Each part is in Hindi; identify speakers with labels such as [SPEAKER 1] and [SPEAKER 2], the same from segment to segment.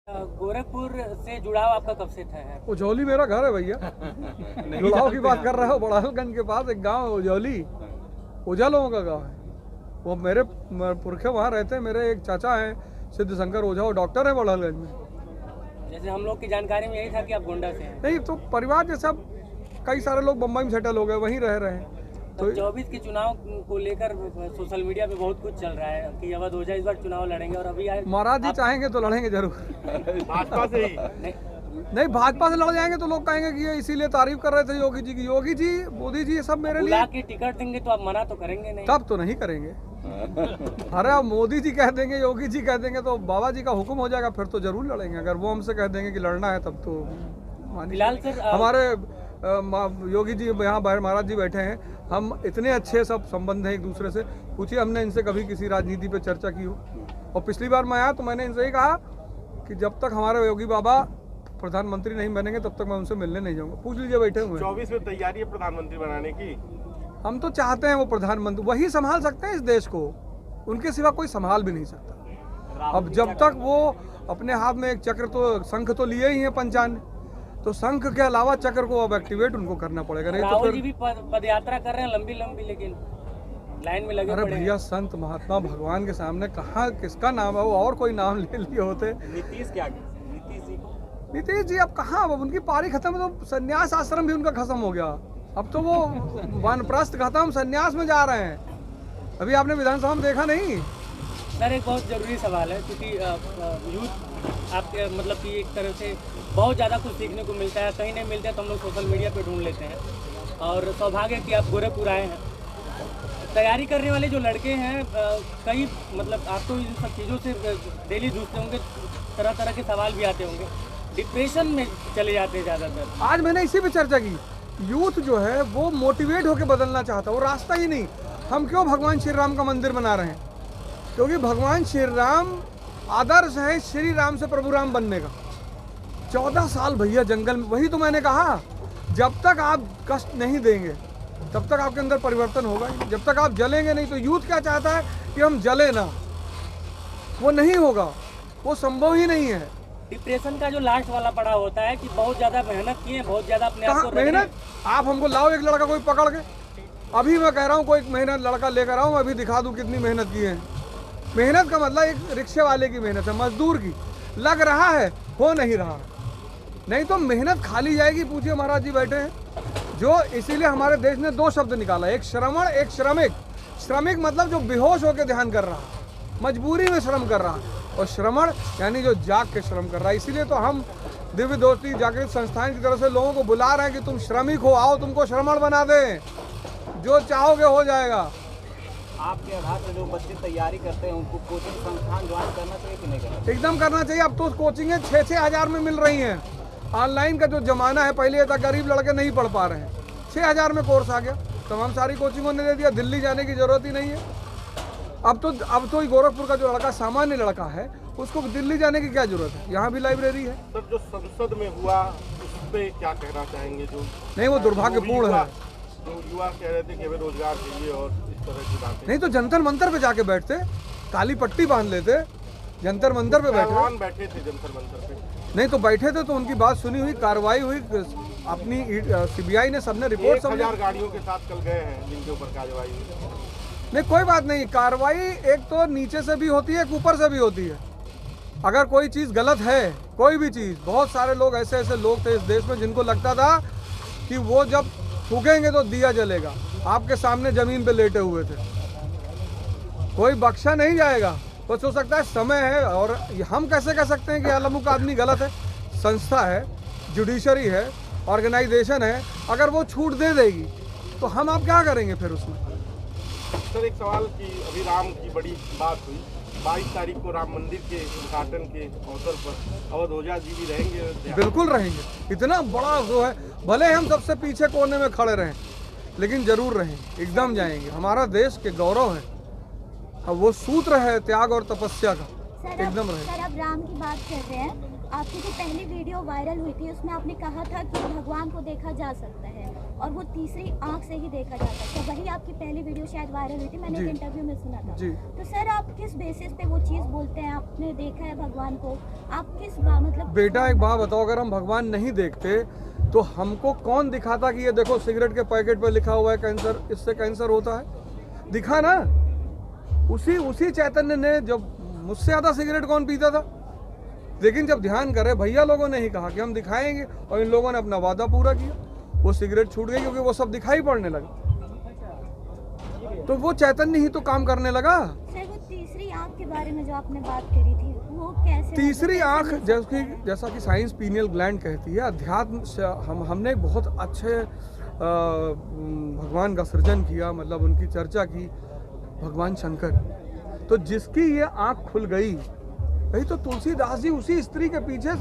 [SPEAKER 1] गोरखपुर से जुड़ाव आपका कब से था है?
[SPEAKER 2] उजौली मेरा घर है भैया। जुड़ाव की बात कर रहा हूँ। बड़ालगंज के पास एक गांव है उजौली, ओझा लोगों का गांव है। वो मेरे पुरखे वहाँ रहते हैं। मेरे एक चाचा हैं सिद्ध शंकर ओझा, वो डॉक्टर है बड़ालगंज में।
[SPEAKER 1] जैसे हम लोग की जानकारी में यही था कि आप गोंडा से हैं।
[SPEAKER 2] नहीं, तो परिवार जैसा कई सारे लोग बम्बई में सेटल हो गए, वहीं रह रहे हैं।
[SPEAKER 1] तो 24 के चुनाव को लेकर सोशल मीडिया पे बहुत कुछ चल रहा है कि अवध ओझा इस बार चुनाव लड़ेंगे, और अभी
[SPEAKER 2] महाराज जी चाहेंगे तो लड़ेंगे जरूर।
[SPEAKER 3] भाजपा से ही
[SPEAKER 2] नहीं, भाजपा से लड़ जाएंगे तो लोग कहेंगे कि ये इसीलिए तारीफ कर रहे थे योगी जी की। योगी जी, मोदी जी, ये सब मेरे लिए
[SPEAKER 1] की टिकट देंगे तो आप मना तो करेंगे नहीं?
[SPEAKER 2] तब तो नहीं करेंगे। अरे अब मोदी जी कह देंगे, योगी जी कह देंगे तो बाबा जी का हुक्म हो जाएगा, फिर तो जरूर लड़ेंगे। अगर वो हमसे कह देंगे कि लड़ना है तब तो
[SPEAKER 1] फिलहाल सर
[SPEAKER 2] हमारे योगी जी यहाँ महाराज जी बैठे हैं, हम इतने अच्छे सब संबंध हैं एक दूसरे से। पूछिए हमने इनसे कभी किसी राजनीति पे चर्चा की हो? और पिछली बार मैं आया तो मैंने इनसे ही कहा कि जब तक हमारे योगी बाबा प्रधानमंत्री नहीं बनेंगे तब तक मैं उनसे मिलने नहीं जाऊंगा। पूछ लीजिए, बैठे हुए
[SPEAKER 3] 24 में तैयारी है प्रधानमंत्री बनाने की।
[SPEAKER 2] हम तो चाहते हैं वो प्रधानमंत्री, वही संभाल सकते हैं इस देश को, उनके सिवा कोई संभाल भी नहीं सकता। अब जब तक वो अपने हाथ में एक चक्र, तो शंख तो लिए ही है पंचान, तो शंख के अलावा चक्र को अब एक्टिवेट उनको करना पड़ेगा। नहीं तो फिर
[SPEAKER 1] जी भी पदयात्रा कर रहे हैं लंबी लंबी, लेकिन लाइन में लगे।
[SPEAKER 2] अरे भैया, संत महात्मा भगवान के सामने कहाँ किसका नाम है? वो और कोई नाम ले लिए होते। नीतीश जी अब कहाँ, अब उनकी पारी खत्म है तो संन्यास आश्रम भी उनका खत्म हो गया। अब तो वो वानप्रस्थ खत्म, संन्यास में जा रहे हैं। अभी आपने विधानसभा में देखा नहीं?
[SPEAKER 1] सर एक बहुत ज़रूरी सवाल है, क्योंकि यूथ आपके मतलब कि एक तरह से बहुत ज़्यादा कुछ सीखने को मिलता है, कहीं नहीं मिलता है तो हम लोग सोशल मीडिया पे ढूंढ लेते हैं। और सौभाग्य कि आप गोरखपुर आए हैं। तैयारी करने वाले जो लड़के हैं, कई मतलब आप तो इन सब चीज़ों से डेली जूझते होंगे, तरह तरह के सवाल भी आते होंगे, डिप्रेशन में चले जाते हैं ज़्यादातर।
[SPEAKER 2] आज मैंने इसी पे चर्चा की। यूथ जो है वो मोटिवेट होकर बदलना चाहता है, वो रास्ता ही नहीं। हम क्यों भगवान श्री राम का मंदिर बना रहे हैं? क्योंकि भगवान श्री राम आदर्श है श्री राम से प्रभु राम बनने का। 14 साल भैया जंगल में, वही तो मैंने कहा, जब तक आप कष्ट नहीं देंगे तब तक आपके अंदर परिवर्तन होगा ही। जब तक आप जलेंगे नहीं, तो यूथ क्या चाहता है कि हम जले ना, वो नहीं होगा, वो संभव ही नहीं है।
[SPEAKER 1] डिप्रेशन का जो लास्ट वाला पड़ा होता है कि बहुत ज्यादा मेहनत किए, बहुत ज्यादा अपने आप को
[SPEAKER 2] मेहनत। आप हमको लाओ एक लड़का कोई पकड़ के, अभी मैं कह रहा हूँ कोई मेहनत लड़का लेकर आओ, मैं अभी दिखा दूँ कितनी मेहनत की है। मेहनत का मतलब एक रिक्शे वाले की मेहनत है, मजदूर की। लग रहा है, हो नहीं रहा, नहीं तो मेहनत खाली जाएगी। पूछिए महाराज जी बैठे हैं, जो इसीलिए हमारे देश ने 2 शब्द निकाला, एक श्रमण, एक श्रमिक। श्रमिक मतलब जो बेहोश होकर ध्यान कर रहा, मजबूरी में श्रम कर रहा, और श्रमण यानी जो जाग के श्रम कर रहा है। इसीलिए तो हम दिव्य दोस्ती जागृत संस्थान की तरफ से लोगों को बुला रहे हैं कि तुम श्रमिक हो, आओ तुमको श्रमण बना दें, जो चाहोगे हो जाएगा।
[SPEAKER 4] आपके आधार पर जो बच्चे तैयारी करते हैं उनको कोचिंग संस्थान ज्वाइन करना चाहिए कि नहीं करना चाहिए?
[SPEAKER 2] एकदम करना चाहिए। अब तो कोचिंगें 6-6 हज़ार में मिल रही हैं। ऑनलाइन का जो जमाना है, पहले था गरीब लड़के नहीं पढ़ पा रहे हैं, 6 हज़ार में कोर्स आ गया, तमाम सारी कोचिंगों ने दे दिया। दिल्ली जाने की जरूरत ही नहीं है। अब तो गोरखपुर का जो लड़का सामान्य लड़का है, उसको दिल्ली जाने की क्या जरूरत है? यहाँ भी लाइब्रेरी है।
[SPEAKER 3] सर जो संसद में हुआ उस पे क्या कहना चाहेंगे? जो
[SPEAKER 2] नहीं, वो दुर्भाग्यपूर्ण है।
[SPEAKER 3] जो युवा कह रहे थे कि हमें रोजगार चाहिए और इस तरह की बातें।
[SPEAKER 2] नहीं तो जंतर मंतर पे जाके बैठते, काली पट्टी बांध लेते, जंतर मंतर पे
[SPEAKER 3] बैठे थे जंतर मंतर पे।
[SPEAKER 2] नहीं तो बैठे थे तो उनकी बात सुनी हुई, कार्रवाई हुई, अपनी CBI ने सबने रिपोर्ट
[SPEAKER 3] 1000 गाड़ियों के साथ कल गए हैं जिनके ऊपर कार्रवाई हुई।
[SPEAKER 2] नहीं कोई बात नहीं, कार्रवाई एक तो नीचे से भी होती है, एक ऊपर से भी होती है। अगर कोई चीज़ गलत है, कोई भी चीज़, बहुत सारे लोग ऐसे लोग थे इस देश में जिनको लगता था कि वो जब फूकेंगे तो दिया जलेगा। आपके सामने जमीन पे लेटे हुए थे, कोई बख्शा नहीं जाएगा। कुछ हो सकता है समय है, और हम कैसे कह सकते हैं कि अलमुक आदमी गलत है? संस्था है, जुडिशरी है, ऑर्गेनाइजेशन है, अगर वो छूट दे देगी तो हम आप क्या करेंगे फिर उसमें?
[SPEAKER 3] सर एक सवाल कि अभी राम की बड़ी बात हुई, 22 तारीख को राम मंदिर के उद्घाटन के अवसर पर अवध ओझा जी भी रहेंगे? बिल्कुल रहेंगे। इतना बड़ा जो है, भले हम सबसे पीछे कोने में खड़े रहें, लेकिन जरूर रहेंगे, एकदम जाएंगे। हमारा देश के गौरव है, अब वो सूत्र है त्याग और तपस्या का, एकदम रहे।
[SPEAKER 5] सर अब राम की बात कर रहे हैं, आपकी जो पहली वीडियो वायरल हुई थी उसमें आपने कहा था कि भगवान को देखा जा सकता है, और वो तीसरी आंख से ही देखा जाता है। तो वही आपकी पहली वीडियो शायद वायरल हुई थी, मैंने
[SPEAKER 2] जी।
[SPEAKER 5] एक इंटरव्यू में सुना था।
[SPEAKER 2] जी।
[SPEAKER 5] तो सर आप किस बेसिस पे वो चीज़ बोलते हैं? आपने देखा है भगवान को, आप किस मतलब
[SPEAKER 2] बेटा एक बात बताओ, अगर हम भगवान नहीं देखते तो हमको कौन दिखाता कि ये देखो सिगरेट के पैकेट पे लिखा हुआ है कैंसर, इससे कैंसर होता है? दिखा ना, उसी चैतन्य ने। जब मुझसे ज़्यादा सिगरेट कौन पीता था? लेकिन जब ध्यान करे, भैया लोगों ने ही कहा कि हम दिखाएंगे, और इन लोगों ने अपना वादा पूरा किया, वो सिगरेट छूट गई क्योंकि वो सब दिखाई पड़ने लगा। तो वो चैतन्य ही तो काम करने लगा।
[SPEAKER 5] सर वो तीसरी आंख के बारे में जो आपने बात करी थी, वो कैसे?
[SPEAKER 2] तीसरी आंख जैसा कि साइंस पीनियल ग्लैंड कहती है, अध्यात्म से हमने बहुत अच्छे भगवान का सृजन किया, मतलब उनकी चर्चा की, भगवान शंकर। तो जिसकी ये आंख खुल गई, वही तो तुलसीदास जी उसी स्त्री के पीछे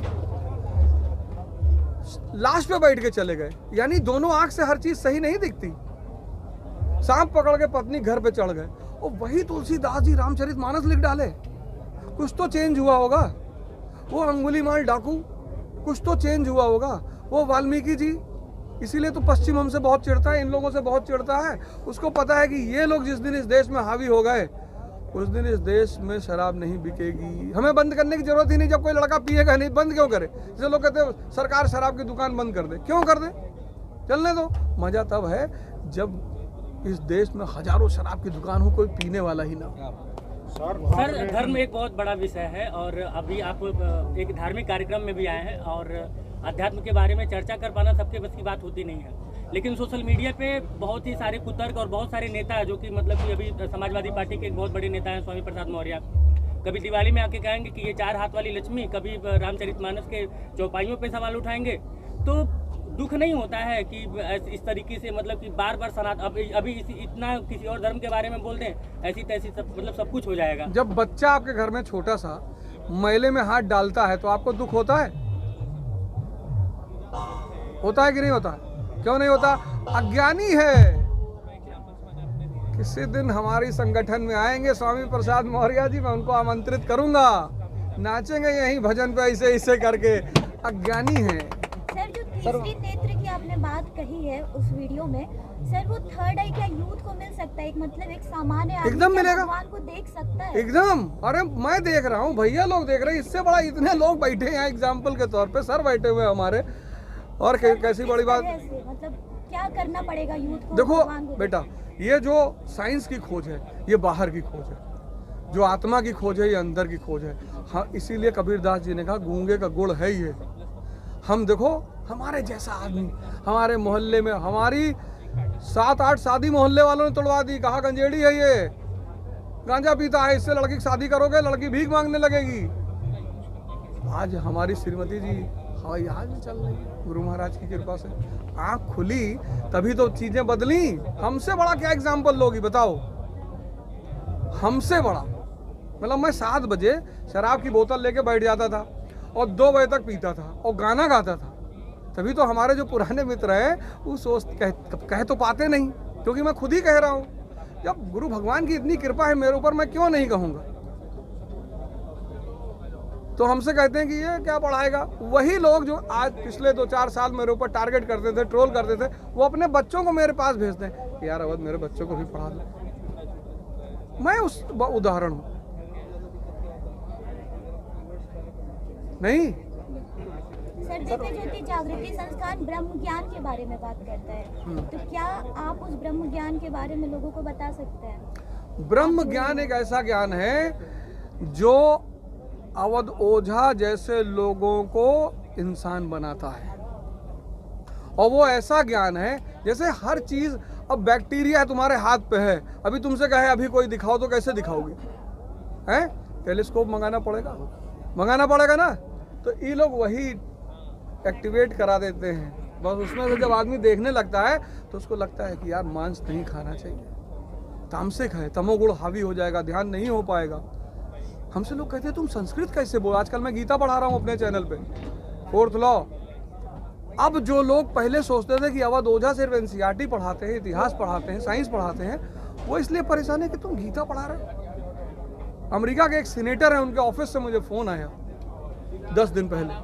[SPEAKER 2] लास्ट पे बैठ के चले गए। यानी दोनों आंख से हर चीज सही नहीं दिखती। सांप पकड़ के पत्नी घर पे चढ़ गए, और वही तुलसीदास जी रामचरितमानस लिख डाले। कुछ तो चेंज हुआ होगा। वो अंगुलीमाल डाकू, कुछ तो चेंज हुआ होगा। वो वाल्मीकि जी, इसीलिए तो पश्चिम हमसे बहुत चिढ़ता है, इन लोगों से बहुत चिढ़ता है। उसको पता है कि ये लोग जिस दिन इस देश में हावी हो गए, उस दिन इस देश में शराब नहीं बिकेगी। हमें बंद करने की जरूरत ही नहीं। जब कोई लड़का पिएगा नहीं, बंद क्यों करे? जैसे लोग कहते हैं सरकार शराब की दुकान बंद कर दे, क्यों कर दे? चलने दो। मजा तब है जब इस देश में हजारों शराब की दुकान हो, कोई पीने वाला ही ना।
[SPEAKER 1] सर धर्म एक बहुत बड़ा विषय है, और अभी आप एक धार्मिक कार्यक्रम में भी आए हैं, और अध्यात्म के बारे में चर्चा कर पाना सबके बस की बात होती नहीं है। लेकिन सोशल मीडिया पे बहुत ही सारे कुतर्क और बहुत सारे नेता हैं जो कि मतलब कि अभी समाजवादी पार्टी के एक बहुत बड़े नेता हैं स्वामी प्रसाद मौर्य, कभी दिवाली में आके कहेंगे कि ये 4 हाथ वाली लक्ष्मी, कभी रामचरितमानस के चौपाइयों पे सवाल उठाएंगे। तो दुख नहीं होता है कि इस तरीके से मतलब कि बार बार अभी इतना किसी और धर्म के बारे में बोल दें, ऐसी तैसी सब मतलब सब कुछ हो जाएगा।
[SPEAKER 2] जब बच्चा आपके घर में छोटा सा मैले में हाथ डालता है तो आपको दुख होता है? होता है कि नहीं होता? क्यों नहीं होता? अज्ञानी है। किसी दिन हमारी संगठन में आएंगे स्वामी प्रसाद मौर्य जी, मैं उनको आमंत्रित करूंगा, नाचेंगे यहीं भजन पे ऐसे ऐसे करके। अज्ञानी है।
[SPEAKER 5] सर जो तीसरी नेत्र की आपने बात कही है उस वीडियो में, सर वो थर्ड आई क्या यूथ को मिल सकता है? एक मतलब एक सामान्य आदमी
[SPEAKER 2] एकदम
[SPEAKER 5] क्या
[SPEAKER 2] मिलेगा।
[SPEAKER 5] भगवान को देख सकता है?
[SPEAKER 2] एकदम। अरे मैं देख रहा हूँ, भैया लोग देख रहे हैं, इससे बड़ा इतने लोग बैठे हैं एग्जाम्पल के तौर पे, सर बैठे हुए हमारे। और कैसी बड़ी बात।
[SPEAKER 5] मतलब क्या करना पड़ेगा यूथ को?
[SPEAKER 2] देखो
[SPEAKER 5] भगवान को
[SPEAKER 2] बेटा, ये जो साइंस की खोज है, ये बाहर की खोज है। जो आत्मा की खोज है, ये अंदर की खोज है। हाँ, इसीलिए कबीरदास जी ने कहा गूंगे का गुड़ है ये। हम देखो, हमारे जैसा आदमी हमारे मोहल्ले में, हमारी 7-8 शादी मोहल्ले वालों ने तोड़वा दी। कहा गंजेड़ी है ये, गांजा पीता है, इससे लड़की की शादी करोगे, लड़की भीख मांगने लगेगी। आज हमारी श्रीमती जी हवाई जहाज में चल रही है, गुरु महाराज की कृपा से। आँख खुली तभी तो चीजें बदली। हमसे बड़ा क्या एग्जाम्पल लोगी बताओ? हमसे बड़ा मतलब मैं 7 बजे शराब की बोतल लेके बैठ जाता था और 2 बजे तक पीता था और गाना गाता था। तभी तो हमारे जो पुराने मित्र हैं वो कह तो पाते नहीं, क्योंकि मैं खुद ही कह रहा हूँ। जब गुरु भगवान की इतनी कृपा है मेरे ऊपर, मैं क्यों नहीं कहूँगा? तो हमसे कहते हैं कि ये क्या पढ़ाएगा। वही लोग जो आज पिछले 2-4 साल मेरे ऊपर टारगेट करते थे, ट्रोल करते थे, वो अपने बच्चों को मेरे पास भेजते हैं, यार अवध मेरे बच्चों को भी पढ़ा दो। मैं उस उदाहरण हूँ। नहीं
[SPEAKER 5] सर दिव्य ज्योति जागृति संस्थान ब्रह्म ज्ञान के बारे में बात करता है, तो क्या आप उस ब्रह्म ज्ञान के बारे में लोगों को बता सकते हैं?
[SPEAKER 2] ब्रह्म ज्ञान एक ऐसा ज्ञान है जो अवध ओझा जैसे लोगों को इंसान बनाता है। और वो ऐसा ज्ञान है जैसे हर चीज, अब बैक्टीरिया तुम्हारे हाथ पे है, अभी तुमसे कहे अभी कोई दिखाओ तो कैसे दिखाओगे? हैं? टेलीस्कोप मंगाना पड़ेगा ना। तो ये लोग वही एक्टिवेट करा देते हैं। बस उसमें से जब आदमी देखने लगता है तो उसको लगता है कि यार मांस नहीं खाना चाहिए, तामसिक है, तमोगुण हावी हो जाएगा, ध्यान नहीं हो पाएगा। हमसे लोग कहते हैं तुम संस्कृत कैसे बोल। आजकल मैं गीता पढ़ा रहा हूँ अपने चैनल पे, 4th लॉ। अब जो लोग पहले सोचते थे कि अवध ओझा सिर्फ एनसीईआरटी पढ़ाते हैं, इतिहास पढ़ाते हैं, साइंस पढ़ाते हैं, वो इसलिए परेशान है कि तुम गीता पढ़ा रहे हो। अमेरिका के एक सीनेटर है, उनके ऑफिस से मुझे फ़ोन आया 10 दिन पहले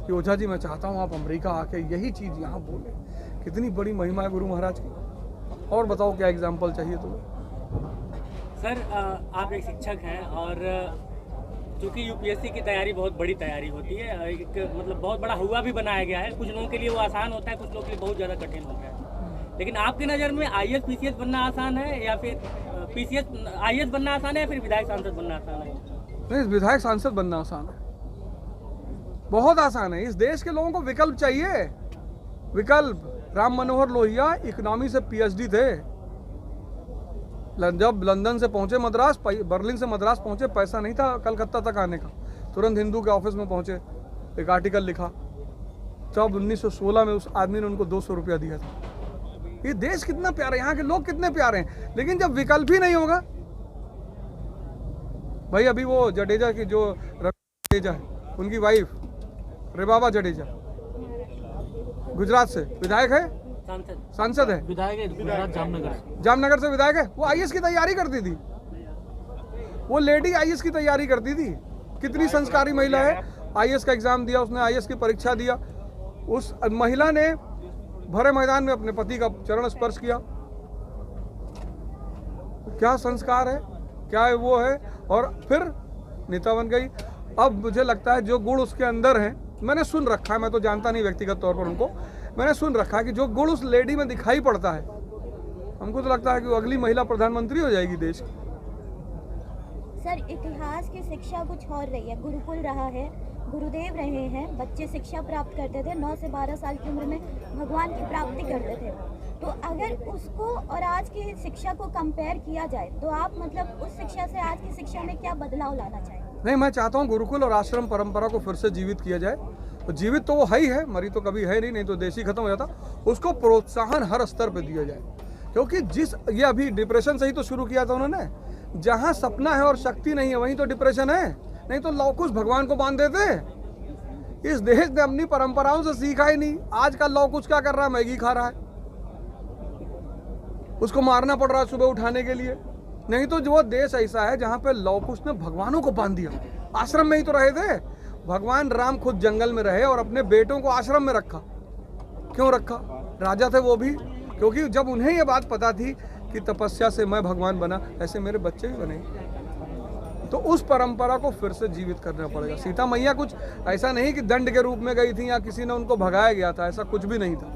[SPEAKER 2] कि ओझा जी मैं चाहता हूँ आप अमेरिका आके यही चीज़ यहाँ बोलें कितनी बड़ी महिमा है गुरु महाराज की। और बताओ क्या एग्जाम्पल चाहिए तुम्हें।
[SPEAKER 1] सर आप एक शिक्षक हैं और चूँकि यूपीएससी की तैयारी बहुत बड़ी तैयारी होती है, एक मतलब बहुत बड़ा हुआ भी बनाया गया है। कुछ लोगों के लिए वो आसान होता है, कुछ लोगों के लिए बहुत ज़्यादा कठिन होता है। लेकिन आपकी नज़र में आईएएस पीसीएस बनना आसान है या फिर आईएएस बनना आसान है या फिर विधायक सांसद बनना आसान है?
[SPEAKER 2] नहीं, विधायक सांसद बनना आसान है, बहुत आसान है। इस देश के लोगों को विकल्प चाहिए, विकल्प। राम मनोहर लोहिया इकोनॉमी से पीएचडी थे, जब लंदन से पहुंचे मद्रास, बर्लिन से मद्रास पहुंचे, पैसा नहीं था कलकत्ता तक आने का, तुरंत हिंदू के ऑफिस में पहुंचे, एक आर्टिकल लिखा। तब 1916 में उस आदमी ने उनको 200 रुपया दिया था। ये देश कितना प्यारा है, यहाँ के लोग कितने प्यारे हैं। लेकिन जब विकल्प ही नहीं होगा, भाई अभी वो जडेजा की जो जडेजा है, उनकी वाइफ रेबाबा जडेजा गुजरात से विधायक है, सांसद है,
[SPEAKER 1] विधायक है गुजरात
[SPEAKER 2] जामनगर से विधायक है। वो आईएएस की तैयारी करती थी, वो लेडी आईएएस की तैयारी करती थी। कितनी संस्कारी महिला है, आईएएस का एग्जाम दिया उसने, आईएएस की परीक्षा दिया। उस महिला ने भरे मैदान में अपने पति का चरण स्पर्श किया। क्या संस्कार है, क्या वो है, और फिर नेता बन गई। अब मुझे लगता है जो गुण उसके अंदर है, मैंने सुन रखा है, मैं तो जानता नहीं व्यक्तिगत तौर पर उनको, मैंने सुन रखा है कि जो गुण उस लेडी में दिखाई पड़ता है, हमको तो लगता है कि वो अगली महिला प्रधानमंत्री हो जाएगी देश की।
[SPEAKER 5] सर इतिहास की शिक्षा कुछ और रही है, गुरुकुल रहा है, गुरुदेव रहे हैं, बच्चे शिक्षा प्राप्त करते थे, 9 से 12 साल की उम्र में भगवान की प्राप्ति करते थे। तो अगर उसको और आज की शिक्षा को कंपेयर किया जाए तो आप मतलब उस शिक्षा से आज की शिक्षा में क्या बदलाव लाना चाहेंगे?
[SPEAKER 2] नहीं, मैं चाहता हूँ गुरुकुल और आश्रम परंपरा को फिर से जीवित किया जाए। तो जीवित तो वो है ही है, मरी तो कभी है नहीं तो देश ही खत्म हो जाता। उसको प्रोत्साहन हर स्तर पे दिया जाए, क्योंकि ये अभी डिप्रेशन से ही तो शुरू किया था उन्होंने। जहाँ सपना है और शक्ति नहीं है वहीं तो डिप्रेशन है, नहीं तो लौकुश भगवान को बांध देते। इस देश ने अपनी परंपराओं से सीखा ही नहीं। आज का लौकुश क्या कर रहा है, मैगी खा रहा है, उसको मारना पड़ रहा है सुबह उठाने के लिए। नहीं तो जो देश ऐसा है जहाँ पे लौकुश ने भगवानों को बांध दिया। आश्रम में ही तो रहे थे, भगवान राम खुद जंगल में रहे और अपने बेटों को आश्रम में रखा। क्यों रखा? राजा थे वो भी, क्योंकि जब उन्हें ये बात पता थी कि तपस्या से मैं भगवान बना, ऐसे मेरे बच्चे भी बने। तो उस परंपरा को फिर से जीवित करना पड़ेगा। सीता मैया कुछ ऐसा नहीं कि दंड के रूप में गई थी या किसी ने उनको भगाया गया था, ऐसा कुछ भी नहीं था।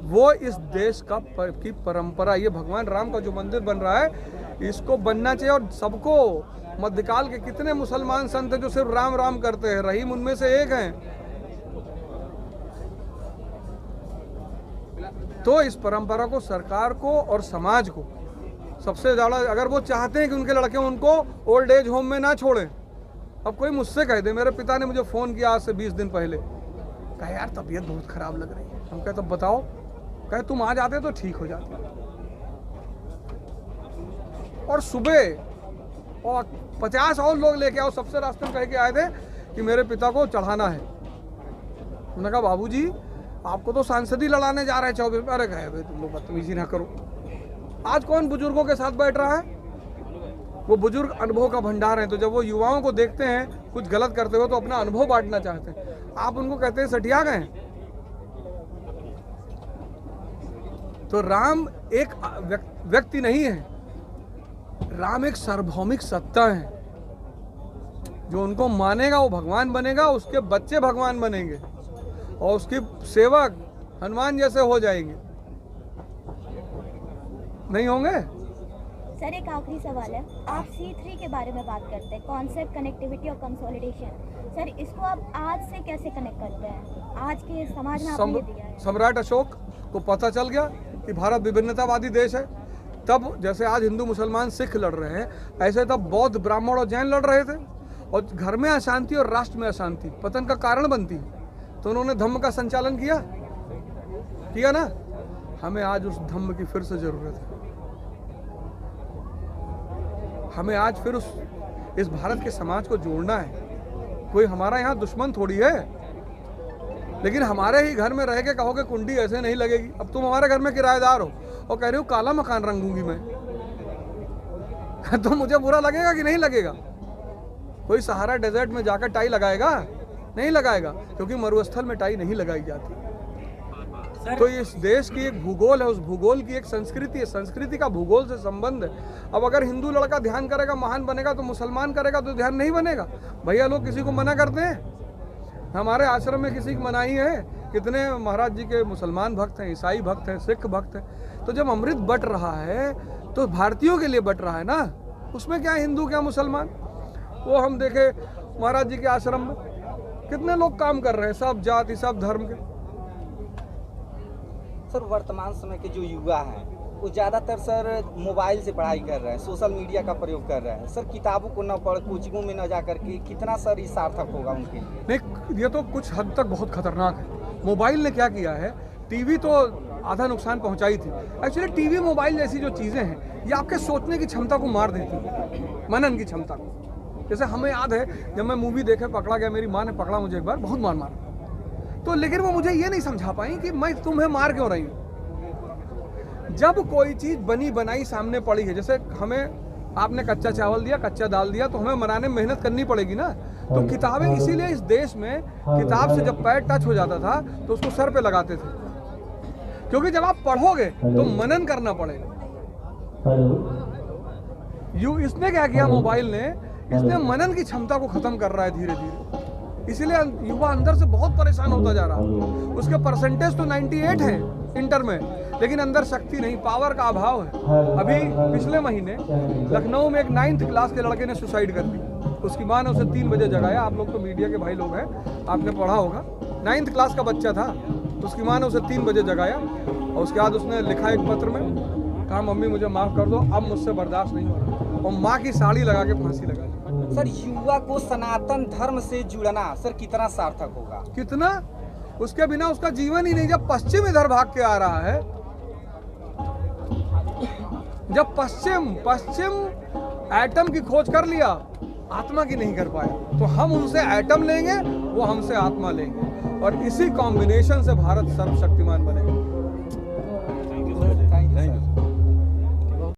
[SPEAKER 2] वो इस देश की परंपरा, ये भगवान राम का जो मंदिर बन रहा है, इसको बनना चाहिए। और सबको, मध्यकाल के कितने मुसलमान संत हैं जो सिर्फ राम राम करते हैं, रहीम उनमें से एक हैं। तो इस परंपरा को सरकार को और समाज को सबसे ज़्यादा, अगर वो चाहते हैं कि उनके लड़के उनको ओल्ड एज होम में ना छोड़ें। अब कोई मुझसे कह दे, मेरे पिता ने मुझे फ़ोन किया आज से 20 दिन पहले, कहा यार तबीयत बहुत ख़राब लग रही है। हम कहे तो बताओ, कहे तुम आ जाते तो ठीक हो जाते। और सुबह और 50 और लोग लेके आओ, सबसे रास्ते में कह के आए थे कि मेरे पिता को चढ़ाना है। उन्होंने कहा बाबूजी आपको तो सांसद ही लड़ाने जा रहे हैं 24 में। अरे कहे भाई तुम लोग बदतमीजी ना करो। आज कौन बुजुर्गों के साथ बैठ रहा है? वो बुजुर्ग अनुभव का भंडार है। तो जब वो युवाओं को देखते हैं कुछ गलत करते हो तो अपना अनुभव बांटना चाहते हैं। आप उनको कहते हैं सठिया गए। तो राम एक व्यक्ति नहीं है, राम एक सार्वभौमिक सत्ता है। जो उनको मानेगा वो भगवान बनेगा, उसके बच्चे भगवान बनेंगे और उसके सेवक हनुमान जैसे हो जाएंगे। नहीं होंगे?
[SPEAKER 5] सर एक आखिरी सवाल है, आप C3 के बारे में बात करते हैं, कॉन्सेप्ट, कनेक्टिविटी और कंसोलिडेशन। सर इसको आप आज से कैसे कनेक्ट करते हैं? आज के समाज में आपने दिया है।
[SPEAKER 2] सम्राट अशोक को पता चल गया कि भारत विभिन्नतावादी देश है। तब जैसे आज हिंदू मुसलमान सिख लड़ रहे हैं, ऐसे तब बौद्ध ब्राह्मण और जैन लड़ रहे थे। और घर में अशांति और राष्ट्र में अशांति पतन का कारण बनती है। तो उन्होंने धम्म का संचालन किया ना। हमें आज उस धम्म की फिर से जरूरत है। हमें आज फिर इस भारत के समाज को जोड़ना है। कोई हमारा यहाँ दुश्मन थोड़ी है, लेकिन हमारे ही घर में रह के कहोगे कुंडी ऐसे नहीं लगेगी। अब तुम हमारे घर में किराएदार हो और कह रहे हो काला मकान रंगूंगी मैं, तो मुझे बुरा लगेगा कि नहीं लगेगा? कोई सहारा डेजर्ट में जाकर टाई लगाएगा? नहीं लगाएगा, क्योंकि मरुस्थल में टाई नहीं लगाई जाती। तो इस देश की एक भूगोल है, उस भूगोल की एक संस्कृति है, संस्कृति का भूगोल से संबंध है। अब अगर हिंदू लड़का ध्यान करेगा महान बनेगा तो मुसलमान करेगा तो ध्यान नहीं बनेगा। भैया लोग किसी को मना करते हैं? हमारे आश्रम में किसी की मनाही है? कितने महाराज जी के मुसलमान भक्त हैं, ईसाई भक्त हैं, सिख भक्त हैं। तो जब अमृत बट रहा है तो भारतीयों के लिए बट रहा है ना, उसमें क्या हिंदू क्या मुसलमान। वो हम देखे महाराज जी के आश्रम में कितने लोग काम कर रहे हैं, सब जाति सब धर्म के।
[SPEAKER 4] सर वर्तमान समय के जो युवा हैं वो ज़्यादातर सर मोबाइल से पढ़ाई कर रहे हैं, सोशल मीडिया का प्रयोग कर रहे हैं। सर किताबों को न पढ़, कोचिंगों में न जा करके कितना सर ये सार्थक होगा उनके लिए?
[SPEAKER 2] नहीं, ये तो कुछ हद तक बहुत खतरनाक है। मोबाइल ने क्या किया है, टीवी तो आधा नुकसान पहुंचाई थी। एक्चुअली टीवी मोबाइल जैसी जो चीज़ें हैं ये आपके सोचने की क्षमता को मार देती है, मनन की क्षमता को। जैसे हमें याद है जब मैं मूवी देखे पकड़ा गया, मेरी माँ ने पकड़ा मुझे एक बार, बहुत मार मारा तो, लेकिन वो मुझे ये नहीं समझा पाई कि मैं तुम्हें मार क्यों रही हूँ। जब कोई चीज़ बनी बनाई सामने पड़ी है, जैसे हमें आपने कच्चा चावल दिया, कच्चा दाल दिया, तो हमें बनाने में मेहनत करनी पड़ेगी ना। तो किताबें इसीलिए इस देश में किताब से जब पैर टच हो जाता था तो उसको सर पे लगाते थे, क्योंकि जब आप पढ़ोगे तो मनन करना पड़ेगा। इसने क्या किया, मोबाइल ने, इसने मनन की क्षमता को खत्म कर रहा है धीरे धीरे। इसीलिए युवा अंदर से बहुत परेशान होता जा रहा है। उसके परसेंटेज तो 98 है इंटर में, लेकिन अंदर शक्ति नहीं, पावर का अभाव है। अभी पिछले महीने लखनऊ में एक 9th क्लास के लड़के ने सुसाइड कर दी। उसकी माँ ने उसे 3 बजे जगाया। आप लोग तो मीडिया के भाई लोग हैं, आपने पढ़ा होगा। 9th क्लास का बच्चा था, तो उसकी माँ ने उसे 3 बजे जगाया और उसके बाद उसने लिखा एक पत्र में, कहा मम्मी मुझे माफ़ कर दो, अब मुझसे बर्दाश्त नहीं हो रहा, और माँ की साड़ी लगा के फांसी लगा ली।
[SPEAKER 4] सर युवा को सनातन धर्म से जुड़ना सर कितना सार्थक होगा?
[SPEAKER 2] कितना, उसके बिना उसका जीवन ही नहीं। जब पश्चिम इधर भाग के आ रहा है, जब पश्चिम एटम की खोज कर लिया, आत्मा की नहीं कर पाया, तो हम उनसे एटम लेंगे, वो हमसे आत्मा लेंगे, और इसी कॉम्बिनेशन से भारत सर्वशक्तिमान बनेगा।